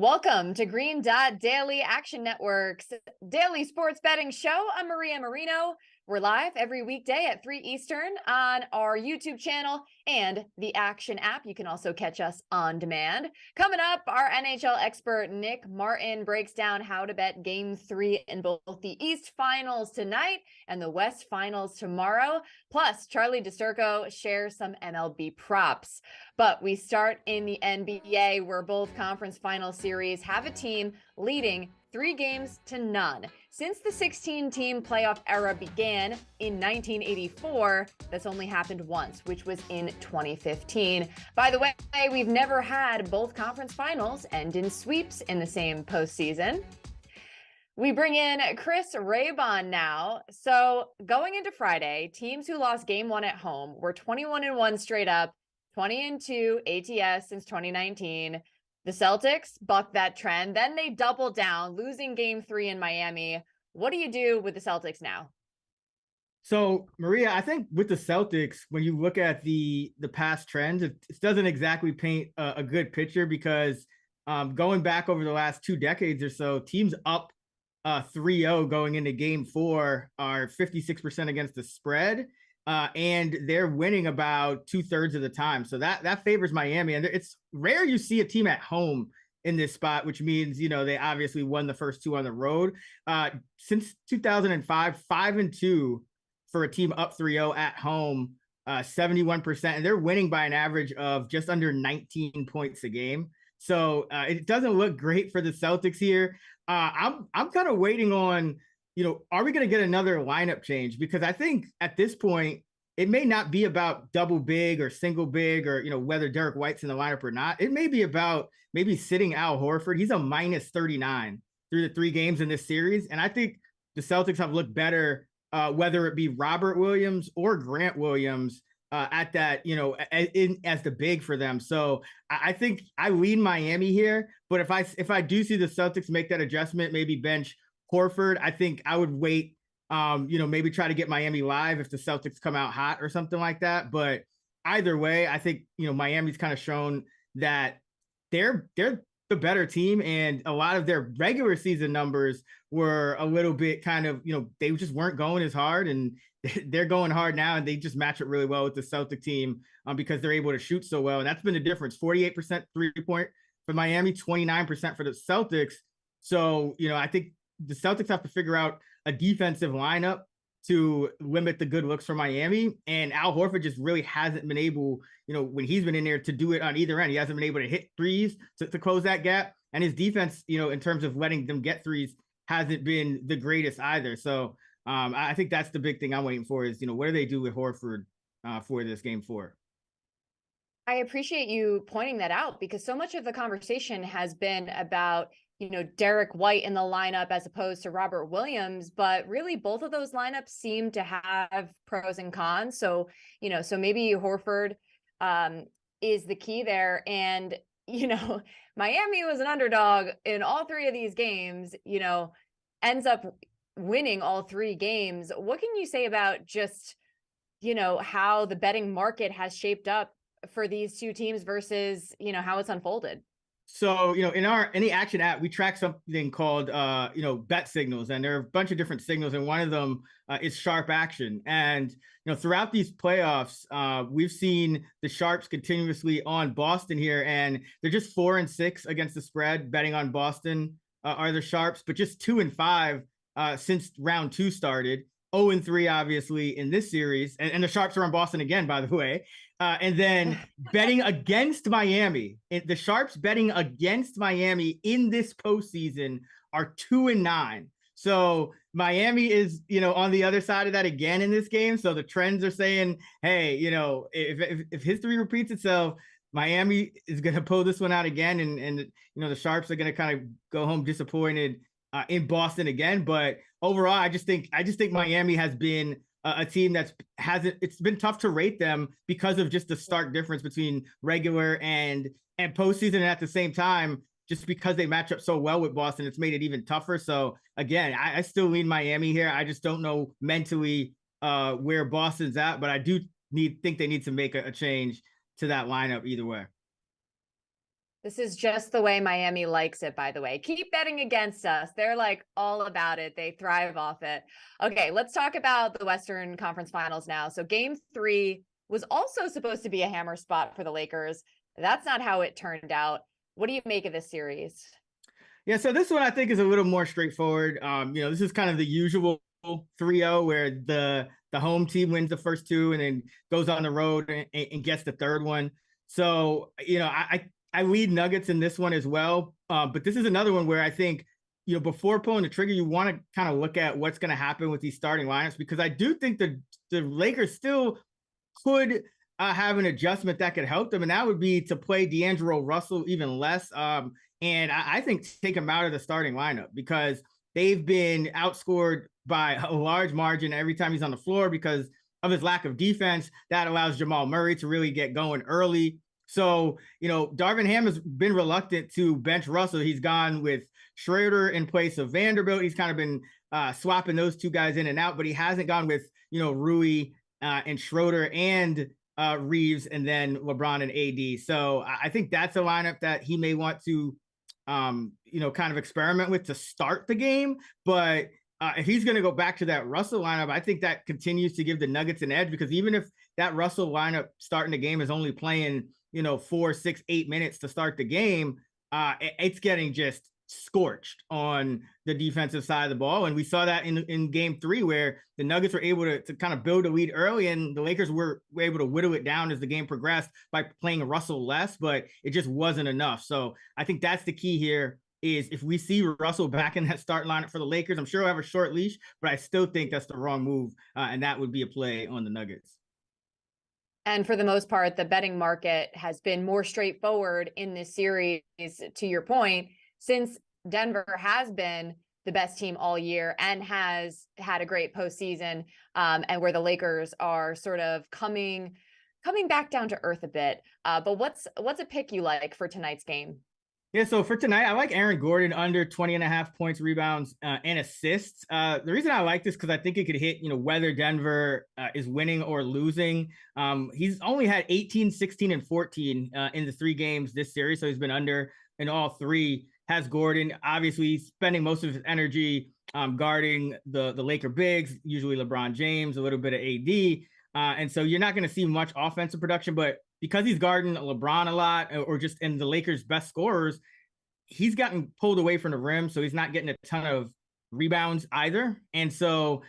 Welcome to Green Dot Daily Action Network's daily sports betting show. I'm Maria Marino. We're live every weekday at 3 Eastern on our YouTube channel and the Action app. You can also catch us on demand. Coming up, our NHL expert Nick Martin breaks down how to bet Game 3 in both the East Finals tonight and the West Finals tomorrow. Plus, Charlie DiSturco shares some MLB props. But we start in the NBA, where both conference final series have a team leading 3-0. Since the 16-team playoff era began in 1984, that's only happened once, which was in 2015. By the way, we've never had both conference finals end in sweeps in the same postseason. We bring in Chris Raybon now. So going into Friday, teams who lost game 1 at home were 21-1 straight up, 20-2 ATS since 2019. The Celtics bucked that trend. Then they doubled down, losing game 3 in Miami. What do you do with the Celtics now? So, Maria, I think with the Celtics, when you look at the past trends, it doesn't exactly paint a good picture because going back over the last 2 decades or so, teams up 3-0 going into game 4 are 56% against the spread. And they're winning about 2/3 of the time. So that favors Miami. And it's rare you see a team at home in this spot, which means, they obviously won the first 2 on the road. Since 2005, 5-2 for a team up 3-0 at home, 71%. And they're winning by an average of just under 19 points a game. So it doesn't look great for the Celtics here. I'm kind of waiting on, are we going to get another lineup change? Because I think at this point, it may not be about double big or single big or, whether Derek White's in the lineup or not. It may be about maybe sitting Al Horford. He's a minus 39 through the 3 games in this series. And I think the Celtics have looked better, whether it be Robert Williams or Grant Williams at that, as the big for them. So I think I lean Miami here. But if I do see the Celtics make that adjustment, maybe bench Horford, I think I would wait, maybe try to get Miami live if the Celtics come out hot or something like that. But either way, I think, Miami's kind of shown that they're the better team, and a lot of their regular season numbers were a little bit kind of, they just weren't going as hard, and they're going hard now, and they just match it really well with the Celtic team because they're able to shoot so well. And that's been the difference. 48% 3-point for Miami, 29% for the Celtics. So, I think the Celtics have to figure out a defensive lineup to limit the good looks for Miami. And Al Horford just really hasn't been able, when he's been in there, to do it on either end. He hasn't been able to hit threes to close that gap. And his defense, in terms of letting them get threes, hasn't been the greatest either. So I think that's the big thing I'm waiting for is, what do they do with Horford for this game 4? I appreciate you pointing that out, because so much of the conversation has been about, Derek White in the lineup as opposed to Robert Williams, but really both of those lineups seem to have pros and cons. So, so maybe Horford is the key there. And, Miami was an underdog in all 3 of these games, ends up winning all 3 games. What can you say about just, how the betting market has shaped up for these 2 teams versus, how it's unfolded? So, in the Action app, we track something called, bet signals, and there are a bunch of different signals. And one of them is sharp action. And, throughout these playoffs, we've seen the sharps continuously on Boston here, and they're just 4-6 against the spread. Betting on Boston are the sharps, but just 2-5 since round 2 started. 0-3, obviously, in this series. And the sharps are on Boston again, by the way. And then betting against Miami, the sharps betting against Miami in this postseason are 2-9. So Miami is, on the other side of that again in this game. So the trends are saying, hey, if history repeats itself, Miami is going to pull this one out again. And the sharps are going to kind of go home disappointed in Boston again. But overall, I just think Miami has been a team it's been tough to rate them because of just the stark difference between regular and postseason. And at the same time, just because they match up so well with Boston, it's made it even tougher. So again, I still lean Miami here. I just don't know mentally where Boston's at, but I do think they need to make a change to that lineup either way. This is just the way Miami likes it, by the way. Keep betting against us. They're like all about it. They thrive off it. Okay, let's talk about the Western Conference Finals now. So game 3 was also supposed to be a hammer spot for the Lakers. That's not how it turned out. What do you make of this series? Yeah, so this one I think is a little more straightforward. This is kind of the usual 3-0 where the home team wins the first two and then goes on the road and gets the third one. So, I lead Nuggets in this one as well. But this is another one where I think, before pulling the trigger, you want to kind of look at what's going to happen with these starting lineups, because I do think the Lakers still could have an adjustment that could help them. And that would be to play D'Angelo Russell even less. And I think take him out of the starting lineup, because they've been outscored by a large margin every time he's on the floor because of his lack of defense. That allows Jamal Murray to really get going early. So, Darvin Ham has been reluctant to bench Russell. He's gone with Schroeder in place of Vanderbilt. He's kind of been swapping those two guys in and out, but he hasn't gone with, Rui and Schroeder and Reeves and then LeBron and AD. So I think that's a lineup that he may want to, kind of experiment with to start the game. But if he's going to go back to that Russell lineup, I think that continues to give the Nuggets an edge, because even if that Russell lineup starting the game is only playing, 4, 6, 8 minutes to start the game, it's getting just scorched on the defensive side of the ball. And we saw that in game 3, where the Nuggets were able to kind of build a lead early, and the Lakers were able to whittle it down as the game progressed by playing Russell less, but it just wasn't enough. So I think that's the key here, is if we see Russell back in that start lineup for the Lakers, I'm sure he'll have a short leash, but I still think that's the wrong move. And that would be a play on the Nuggets. And for the most part, the betting market has been more straightforward in this series, to your point, since Denver has been the best team all year and has had a great postseason, and where the Lakers are sort of coming back down to earth a bit. But what's a pick you like for tonight's game? Yeah, so for tonight, I like Aaron Gordon under 20.5 points, rebounds, and assists. The reason I like this, because I think it could hit, whether Denver is winning or losing. He's only had 18, 16, and 14 in the 3 games this series, so he's been under in all 3. Has Gordon, obviously spending most of his energy guarding the Laker bigs, usually LeBron James, a little bit of AD. And so you're not going to see much offensive production, but because he's guarding LeBron a lot, or just in the Lakers' best scorers, he's gotten pulled away from the rim, so he's not getting a ton of rebounds either. And so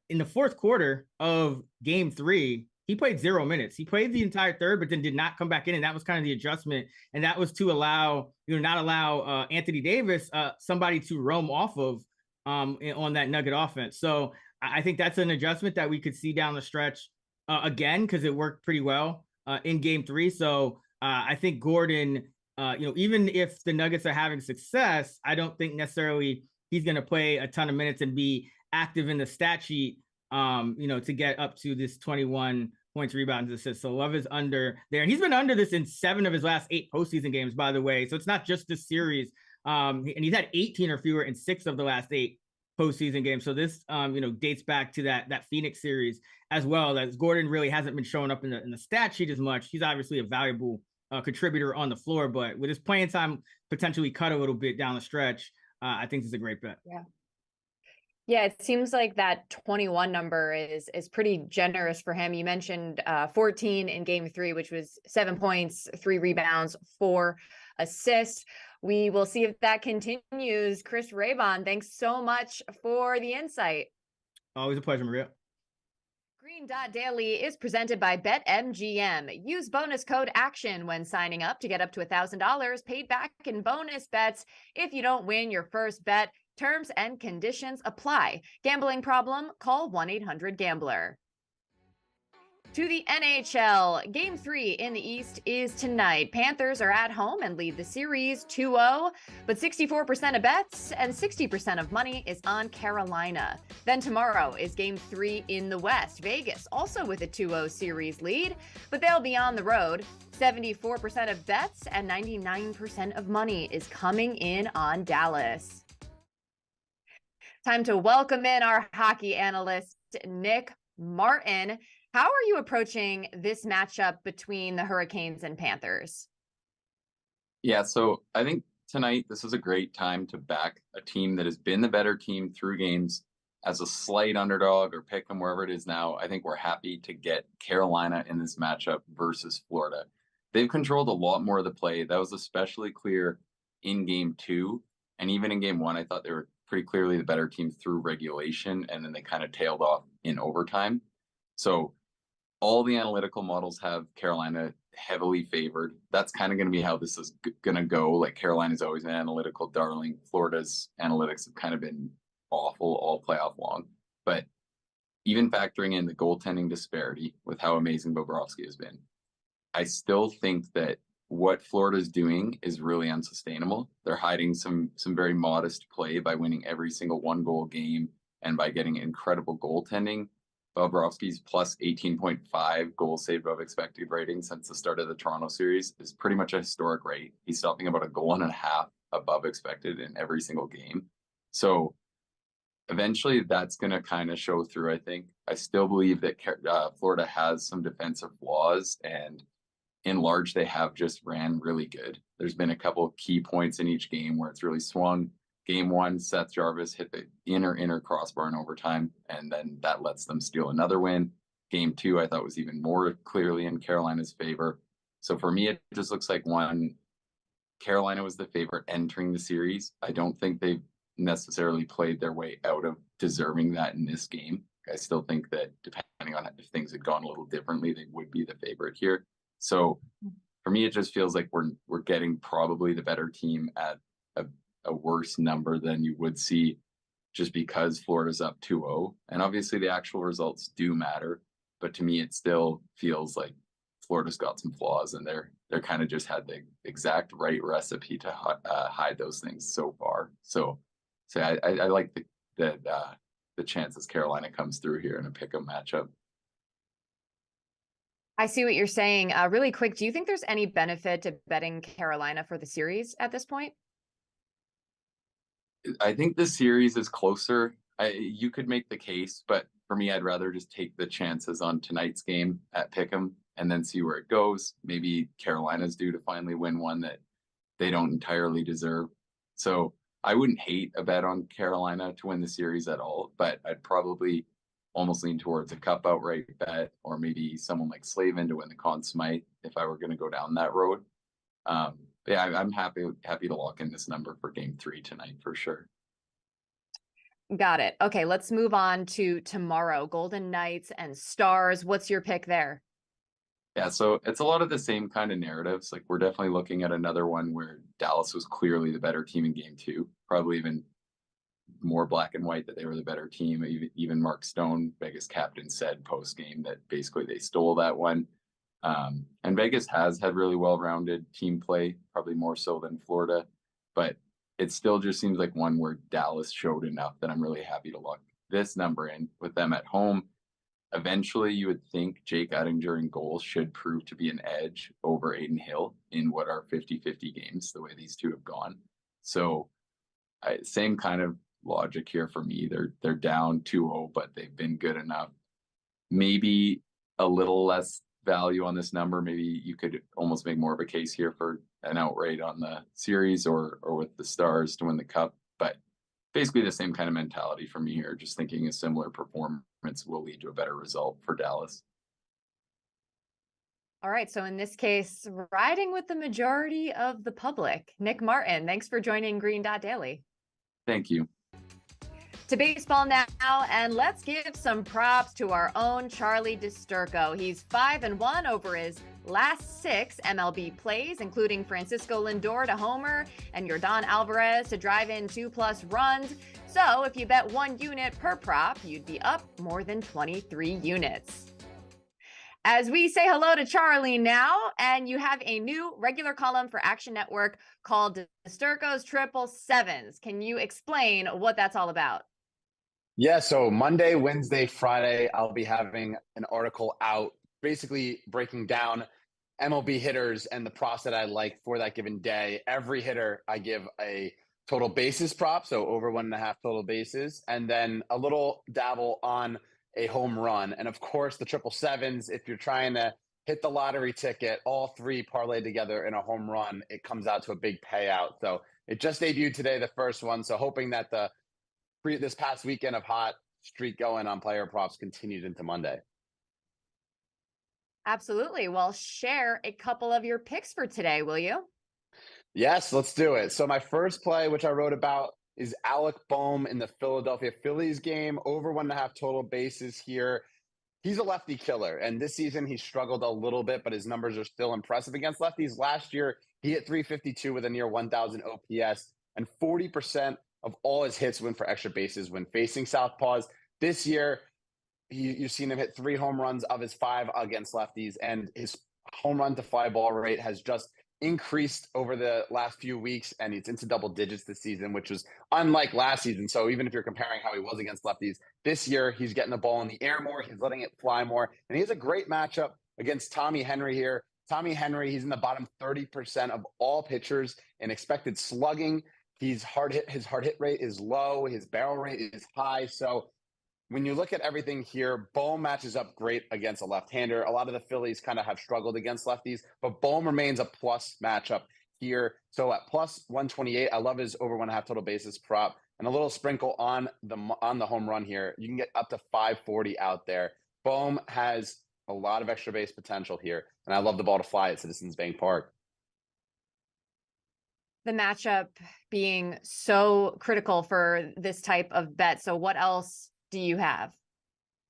in the fourth quarter of game 3, he played 0 minutes. He played the entire third, but then did not come back in, and that was kind of the adjustment. And that was to not allow Anthony Davis, somebody to roam off of on that Nugget offense. So I think that's an adjustment that we could see down the stretch again, because it worked pretty well in game 3. So I think Gordon, even if the Nuggets are having success, I don't think necessarily he's going to play a ton of minutes and be active in the stat sheet, to get up to this 21 points, rebounds, assists. So Love is under there. And he's been under this in 7 of his last 8 postseason games, by the way. So it's not just this series. And he's had 18 or fewer in 6 of the last 8 postseason games. So this, dates back to that Phoenix series as well. That Gordon really hasn't been showing up in the stat sheet as much. He's obviously a valuable contributor on the floor, but with his playing time potentially cut a little bit down the stretch, I think this is a great bet. Yeah, it seems like that 21 number is pretty generous for him. You mentioned 14 in game 3, which was 7 points, 3 rebounds, 4 assists. We will see if that continues. Chris Raybon, thanks so much for the insight. Always a pleasure, Maria. Green Dot Daily is presented by BetMGM. Use bonus code ACTION when signing up to get up to $1,000 paid back in bonus bets if you don't win your first bet. Terms and conditions apply. Gambling problem? Call 1-800-GAMBLER. To the NHL, Game 3 in the East is tonight. Panthers are at home and lead the series 2-0, but 64% of bets and 60% of money is on Carolina. Then tomorrow is Game 3 in the West. Vegas also with a 2-0 series lead, but they'll be on the road. 74% of bets and 99% of money is coming in on Dallas. Time to welcome in our hockey analyst, Nick Martin. How are you approaching this matchup between the Hurricanes and Panthers? Yeah, so I think tonight this is a great time to back a team that has been the better team through games as a slight underdog or pick them wherever it is now. I think we're happy to get Carolina in this matchup versus Florida. They've controlled a lot more of the play. That was especially clear in game 2. And even in game 1, I thought they were pretty clearly the better team through regulation. And then they kind of tailed off in overtime. So all the analytical models have Carolina heavily favored. That's kind of going to be how this is going to go. Like Carolina's always an analytical darling. Florida's analytics have kind of been awful all playoff long. But even factoring in the goaltending disparity with how amazing Bobrovsky has been, I still think that what Florida's doing is really unsustainable. They're hiding some very modest play by winning every single 1-goal game and by getting incredible goaltending. Bobrovsky's plus 18.5 goals saved above expected rating since the start of the Toronto series is pretty much a historic rate. He's stopping about a goal and a half above expected in every single game. So eventually that's going to kind of show through, I think. I still believe that Florida has some defensive flaws, and in large, they have just ran really good. There's been a couple of key points in each game where it's really swung. Game 1, Seth Jarvis hit the inner crossbar in overtime, and then that lets them steal another win. Game 2, I thought was even more clearly in Carolina's favor. So for me, it just looks like Carolina was the favorite entering the series. I don't think they've necessarily played their way out of deserving that in this game. I still think that depending on if things had gone a little differently, they would be the favorite here. So for me, it just feels like we're getting probably the better team at a worse number than you would see just because Florida's up 2-0. And obviously the actual results do matter. But to me, it still feels like Florida's got some flaws, and they're kind of just had the exact right recipe to hide those things so far. So I like the chances Carolina comes through here in a pick 'em matchup. I see what you're saying. Really quick, do you think there's any benefit to betting Carolina for the series at this point? I think the series is closer. You could make the case, but for me, I'd rather just take the chances on tonight's game at Pick'em and then see where it goes. Maybe Carolina's due to finally win one that they don't entirely deserve. So I wouldn't hate a bet on Carolina to win the series at all, but I'd probably almost lean towards a cup outright bet, or maybe someone like Slavin to win the Conn Smythe if I were going to go down that road. Yeah, I'm happy to lock in this number for game 3 tonight for sure. Got it. Okay, let's move on to tomorrow. Golden Knights and Stars. What's your pick there? Yeah, so it's a lot of the same kind of narratives. Like we're definitely looking at another one where Dallas was clearly the better team in game 2, probably even more black and white that they were the better team. Even Mark Stone, Vegas captain, said post game that basically they stole that one. And Vegas has had really well-rounded team play, probably more so than Florida, but it still just seems like one where Dallas showed enough that I'm really happy to lock this number in with them at home. Eventually, you would think Jake Oettinger in goal should prove to be an edge over Aiden Hill in what are 50-50 games, the way these two have gone. So same kind of logic here for me. They're down 2-0, but they've been good enough. Maybe a little less value on this number. Maybe you could almost make more of a case here for an outright on the series or with the Stars to win the cup. But basically the same kind of mentality for me here, just thinking a similar performance will lead to a better result for Dallas. All right, so in this case, riding with the majority of the public. Nick Martin, thanks for joining Green Dot Daily. Thank you. To baseball now, and let's give some props to our own Charlie DiSturco. He's 5-1 over his last 6 MLB plays, including Francisco Lindor to homer and Yordan Alvarez to drive in 2+ runs. So if you bet 1 unit per prop, you'd be up more than 23 units. As we say hello to Charlie now, and you have a new regular column for Action Network called DiSturco's Triple Sevens. Can you explain what that's all about? Yeah, so Monday, Wednesday, Friday, I'll be having an article out basically breaking down MLB hitters and the props that I like for that given day. Every hitter, I give a total bases prop, so over 1.5 total bases, and then a little dabble on a home run. And of course, the triple sevens, if you're trying to hit the lottery ticket, all three parlayed together in a home run, it comes out to a big payout. So it just debuted today, the first one. So hoping that this past weekend of hot streak going on player props continued into Monday. Absolutely. Well, share a couple of your picks for today, will you? Yes, let's do it. So my first play, which I wrote about, is Alec Boehm in the Philadelphia Phillies game, over 1.5 total bases here. He's a lefty killer, and this season he struggled a little bit, but his numbers are still impressive against lefties. Last year, he hit 352 with a near 1,000 OPS, and 40% of all his hits went for extra bases when facing southpaws. This year, you've seen him hit 3 home runs of his 5 against lefties, and his home run to fly ball rate has just increased over the last few weeks, and it's into double digits this season, which was unlike last season. So even if you're comparing how he was against lefties, this year he's getting the ball in the air more, he's letting it fly more, and he has a great matchup against Tommy Henry here. Tommy Henry, he's in the bottom 30% of all pitchers in expected slugging. His hard hit rate is low, his barrel rate is high. So when you look at everything here, Boehm matches up great against a left-hander. A lot of the Phillies kind of have struggled against lefties, but Boehm remains a plus matchup here. So at plus 128, I love his over 1.5 total bases prop, and a little sprinkle on the home run here. You can get up to 540 out there. Boehm has a lot of extra base potential here, and I love the ball to fly at Citizens Bank Park. The matchup being so critical for this type of bet. So what else do you have?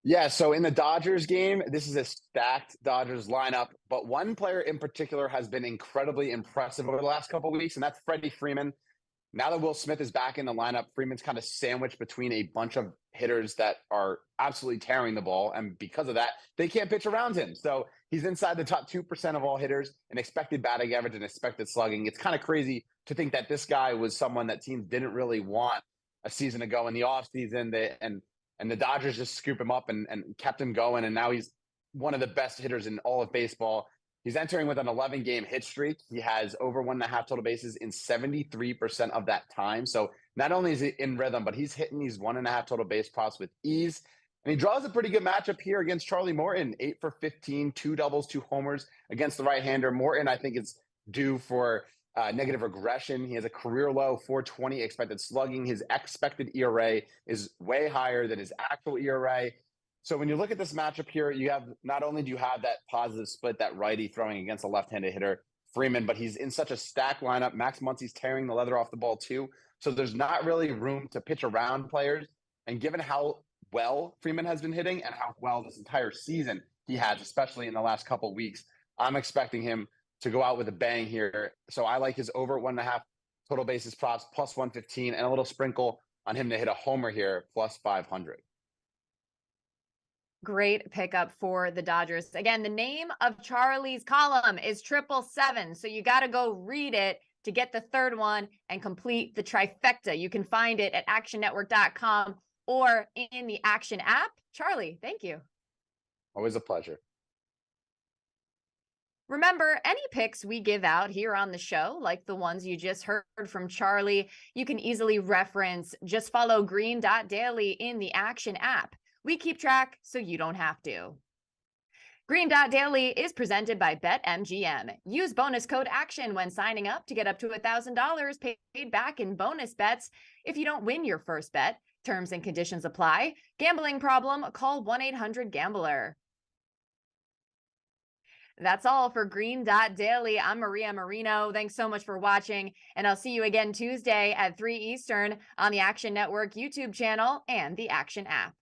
Yeah, so in the Dodgers game, this is a stacked Dodgers lineup, but one player in particular has been incredibly impressive over the last couple of weeks, and that's Freddie Freeman. Now that Will Smith is back in the lineup, Freeman's kind of sandwiched between a bunch of hitters that are absolutely tearing the ball, and because of that, they can't pitch around him. So he's inside the top 2% of all hitters in expected batting average and expected slugging. It's kind of crazy to think that this guy was someone that teams didn't really want a season ago in the offseason. And the Dodgers just scoop him up and kept him going. And now he's one of the best hitters in all of baseball. He's entering with an 11-game hit streak. He has over 1.5 total bases in 73% of that time. So not only is he in rhythm, but he's hitting these 1.5 total base props with ease. And he draws a pretty good matchup here against Charlie Morton, 8 for 15, 2 doubles, 2 homers against the right-hander. Morton, I think, is due for negative regression. He has a career low 4.20 expected slugging. His expected ERA is way higher than his actual ERA. So when you look at this matchup here, you have not only do you have that positive split, that righty throwing against a left-handed hitter, Freeman, but he's in such a stacked lineup. Max Muncy's tearing the leather off the ball too. So there's not really room to pitch around players. And given how well Freeman has been hitting and how well this entire season he has, especially in the last couple of weeks, I'm expecting him to go out with a bang here. So I like his over 1.5 total bases props, plus 115, and a little sprinkle on him to hit a homer here, plus 500. Great pickup for the Dodgers. Again, the name of Charlie's column is 777. So you got to go read it to get the third one and complete the trifecta. You can find it at actionnetwork.com or in the Action app. Charlie, thank you. Always a pleasure. Remember, any picks we give out here on the show, like the ones you just heard from Charlie, you can easily reference. Just follow green.daily in the Action app. We keep track so you don't have to. Green.daily is presented by BetMGM. Use bonus code ACTION when signing up to get up to $1,000 paid back in bonus bets if you don't win your first bet. Terms and conditions apply. Gambling problem? Call 1-800-GAMBLER. That's all for Green.Daily. I'm Maria Marino. Thanks so much for watching, and I'll see you again Tuesday at 3 Eastern on the Action Network YouTube channel and the Action app.